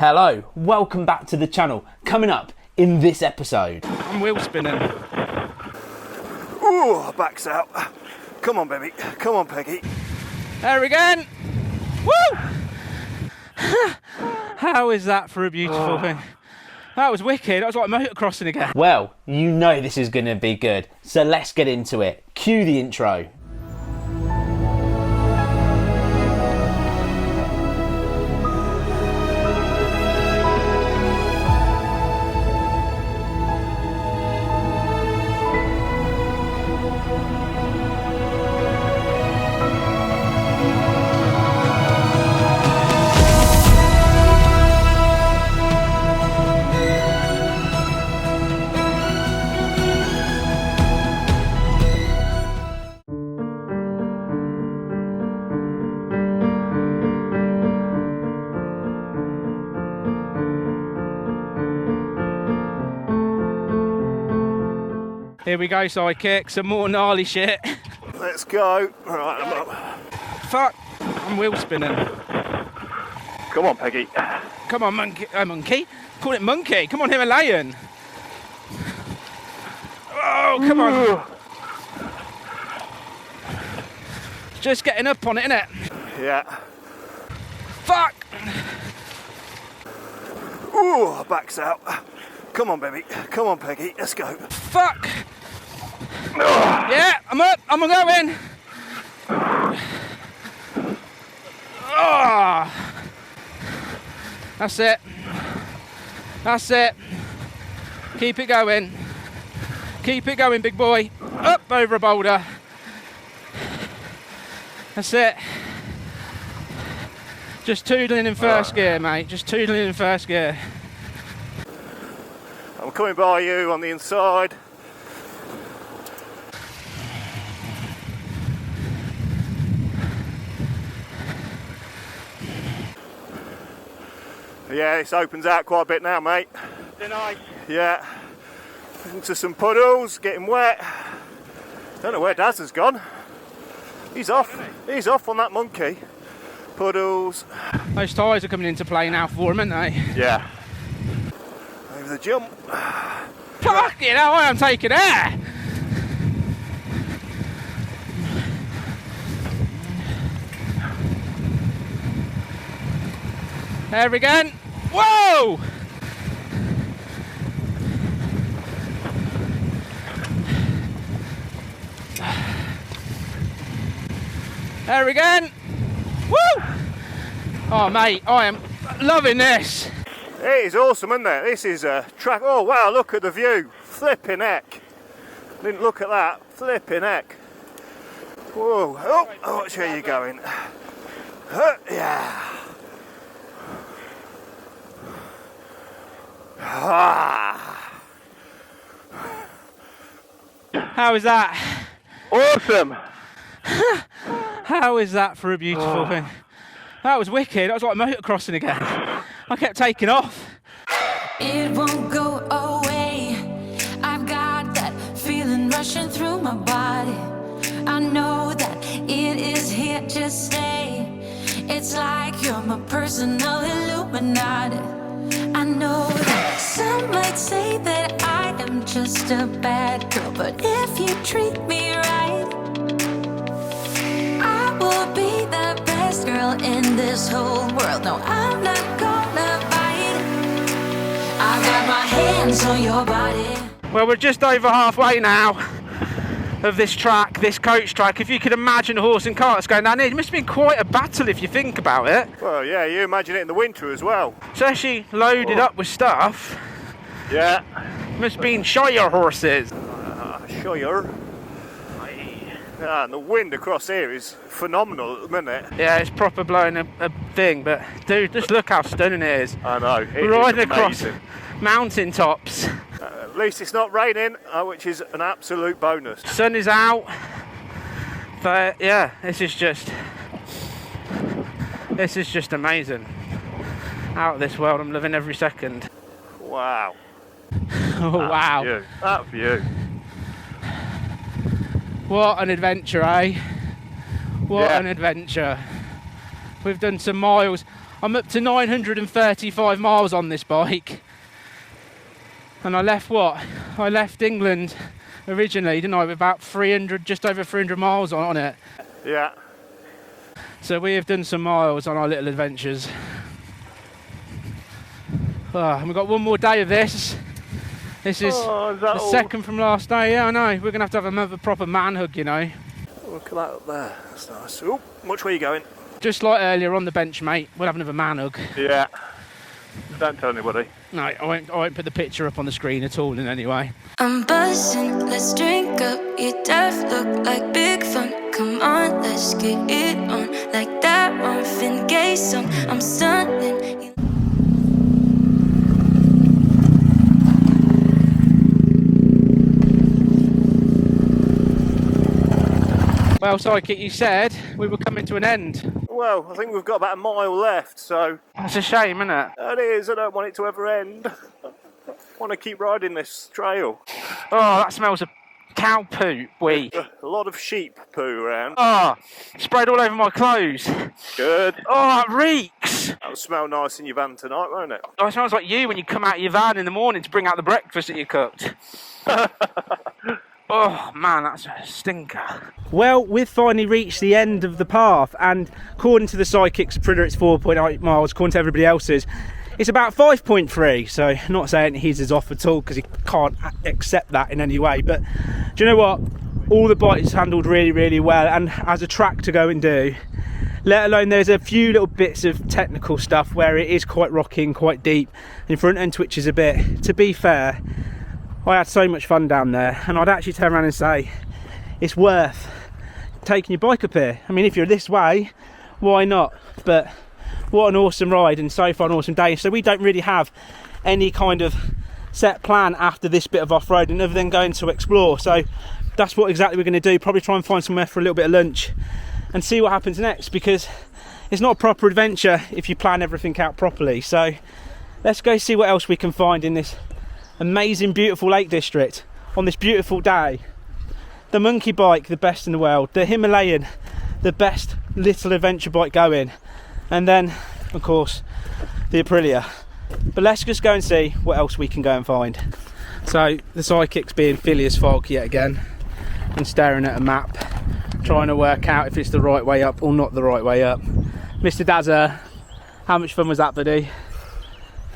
Hello, welcome back to the channel. Coming up in this episode. I'm wheel spinning. Ooh, back's out. Come on, baby. Come on, Peggy. There again. Woo! How is that for a beautiful thing? That was wicked. That was like motocrossing again. Well, you know this is going to be good, so let's get into it. Cue the intro. Here we go, sidekick. Some more gnarly shit. Let's go. All right, I'm up. Fuck. I'm wheel spinning. Come on, Peggy. Come on, monkey. Monkey? Call it monkey. Come on, Himalayan. Oh, come on. Just getting up on it, innit? Yeah. Fuck. Ooh, back's out. Come on, baby. Come on, Peggy. Let's go. Fuck. Yeah, I'm up. I'm going. Oh. That's it. That's it. Keep it going. Keep it going, big boy. Up over a boulder. That's it. Just toodling in first gear, mate. Just toodling in first gear. I'm coming by you on the inside. Yeah, this opens out quite a bit now, mate. Deny. Yeah. Into some puddles, getting wet. Don't know where Daz has gone. He's off. He's off on that monkey. Puddles. Those tyres are coming into play now for him, aren't they? Yeah. Over the jump. Fucking hell, I am taking air. There again. Whoa! There again. Woo! Oh, mate, I am loving this. It is awesome, isn't it? This is a track. Oh, wow, look at the view. Flipping heck. Didn't look at that. Flipping heck. Whoa. Oh, watch where you're going. Yeah. Ah. How is that? Awesome. How is that for a beautiful thing? That was wicked. That was like motocrossing again. I kept taking off. It won't go away. I've got that feeling rushing through my body. I know that it is here to stay. It's like you're my personal Illuminati. I know that some might say that I am just a bad girl, but if you treat me right, I will be the best girl in this whole world. No, I'm not gonna bite. I got my hands on your body. Well, we're just over halfway now of this track, this coach track. If you could imagine a horse and cart that's going down here, it must have been quite a battle if you think about it. Well, yeah, you imagine it in the winter as well. Especially loaded up with stuff. Yeah. Must have been Shire horses. Sure. Yeah, and the wind across here is phenomenal at the minute. Yeah, it's proper blowing a thing, but dude, just look how stunning it is. I know. We're riding across mountain tops. At least it's not raining, which is an absolute bonus. Sun is out, but yeah, this is just amazing. Out of this world, I'm loving every second. Wow. Oh, wow. View. That view. What an adventure, eh? What Yeah. an adventure. We've done some miles. I'm up to 935 miles on this bike. And I left what? I left England originally, didn't I, with about 300, just over 300 miles on it. Yeah. So we have done some miles on our little adventures. And we've got one more day of this. This is the second from last day. Yeah, I know. We're going to have another proper man hug, you know. Look at that up there. That's nice. Oh, which way are you going? Just like earlier on the bench, mate. We'll have another man hug. Yeah. Don't tell anybody. No, I won't put the picture up on the screen at all in any way. I'm buzzing, let's drink up. Your death look like big fun. Come on, let's get it on. Like that Marvin Gaye song. I'm stunning. Well, Psychic, you said we were coming to an end. Well, I think we've got about a mile left, so... That's a shame, isn't it? It is, I don't want it to ever end. I want to keep riding this trail. Oh, that smells of cow poo, wee. A lot of sheep poo around. Oh, sprayed all over my clothes. Good. Oh, it reeks. That'll smell nice in your van tonight, won't it? Oh, it smells like you when you come out of your van in the morning to bring out the breakfast that you cooked. Oh man, that's a stinker. Well, we've finally reached the end of the path, and according to the Psychic's printer it's 4.8 miles, according to everybody else's it's about 5.3, so I'm not saying his is off at all because he can't accept that in any way, but do you know what, all the bikes handled really, really well, and as a track to go and do, let alone there's a few little bits of technical stuff where it is quite rocky and quite deep, and front end twitches a bit. To be fair, I had so much fun down there, and I'd actually turn around and say it's worth taking your bike up here. I mean, if you're this way, why not? But what an awesome ride, and so far an awesome day. So we don't really have any kind of set plan after this bit of off-roading other than going to explore. So that's what exactly we're going to do. Probably try and find somewhere for a little bit of lunch and see what happens next, because it's not a proper adventure if you plan everything out properly. So let's go see what else we can find in this amazing, beautiful Lake District on this beautiful day. The monkey bike, the best in the world. The Himalayan, the best little adventure bike going. And then, of course, the Aprilia. But let's just go and see what else we can go and find. So the Psychic's being Phileas Fogg yet again and staring at a map, trying to work out if it's the right way up or not the right way up. Mr. Dazza, how much fun was that, buddy?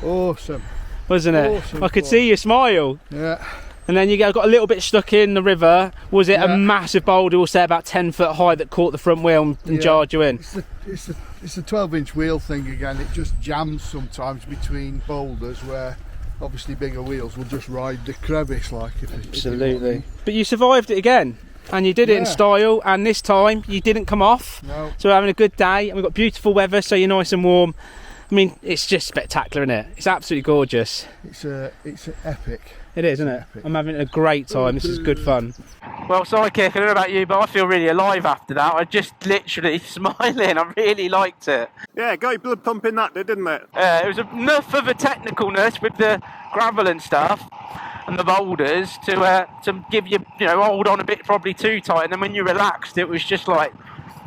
Awesome. Wasn't it? Awesome I could fun. see you smile. Yeah. And then you got a little bit stuck in the river. Was it a Yeah. massive boulder, we'll say about 10 foot high, that caught the front wheel and jarred you in? It's a 12-inch wheel thing again. It just jams sometimes between boulders where obviously bigger wheels will just ride the crevice like if Absolutely. But you survived it again, and you did it in Yeah. style, and this time you didn't come off. No. So we're having a good day, and we've got beautiful weather, so you're nice and warm. I mean, it's just spectacular, isn't it? It's absolutely gorgeous. It's epic. It is, isn't it? Epic. I'm having a great time. This is good fun. Well, Psychic, I don't know about you, but I feel really alive after that. I just literally smiling. I really liked it. Yeah, got your blood pumping that did, didn't it? It was enough of a technicalness with the gravel and stuff and the boulders to give you, hold on a bit, probably too tight. And then when you relaxed, it was just like,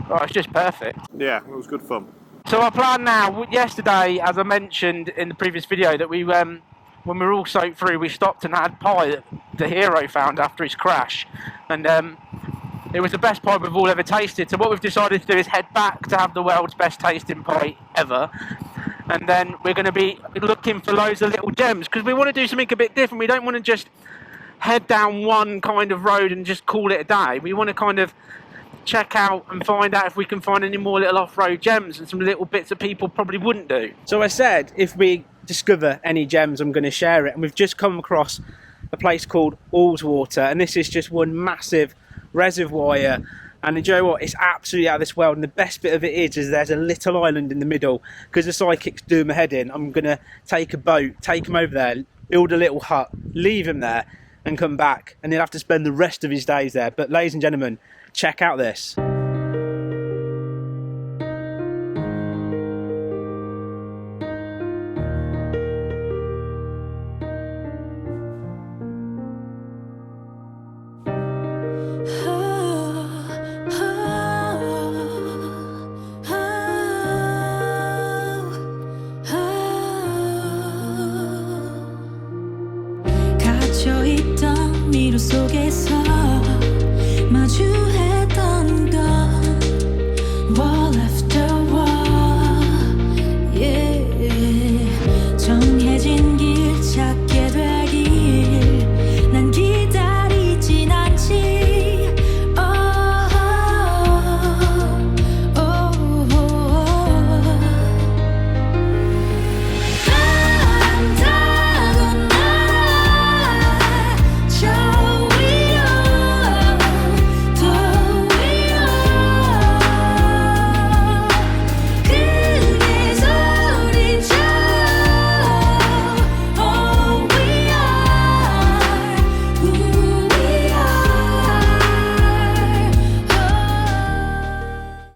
oh, it's just perfect. Yeah, it was good fun. So our plan now, yesterday, as I mentioned in the previous video, that we when we were all soaked through, we stopped and had pie that the hero found after his crash, and it was the best pie we've all ever tasted. So what we've decided to do is head back to have the world's best tasting pie ever, and then we're going to be looking for loads of little gems, because we want to do something a bit different. We don't want to just head down one kind of road and just call it a day. We want to kind of check out and find out if we can find any more little off-road gems and some little bits that people probably wouldn't do. So I said if we discover any gems, I'm going to share it, and we've just come across a place called Allswater, and this is just one massive reservoir, and you know what, it's absolutely out of this world. And the best bit of it is there's a little island in the middle, because the Psychic's doing my head in. I'm going to take a boat, take him over there, build a little hut, leave him there and come back, and he'll have to spend the rest of his days there. But ladies and gentlemen, check out this.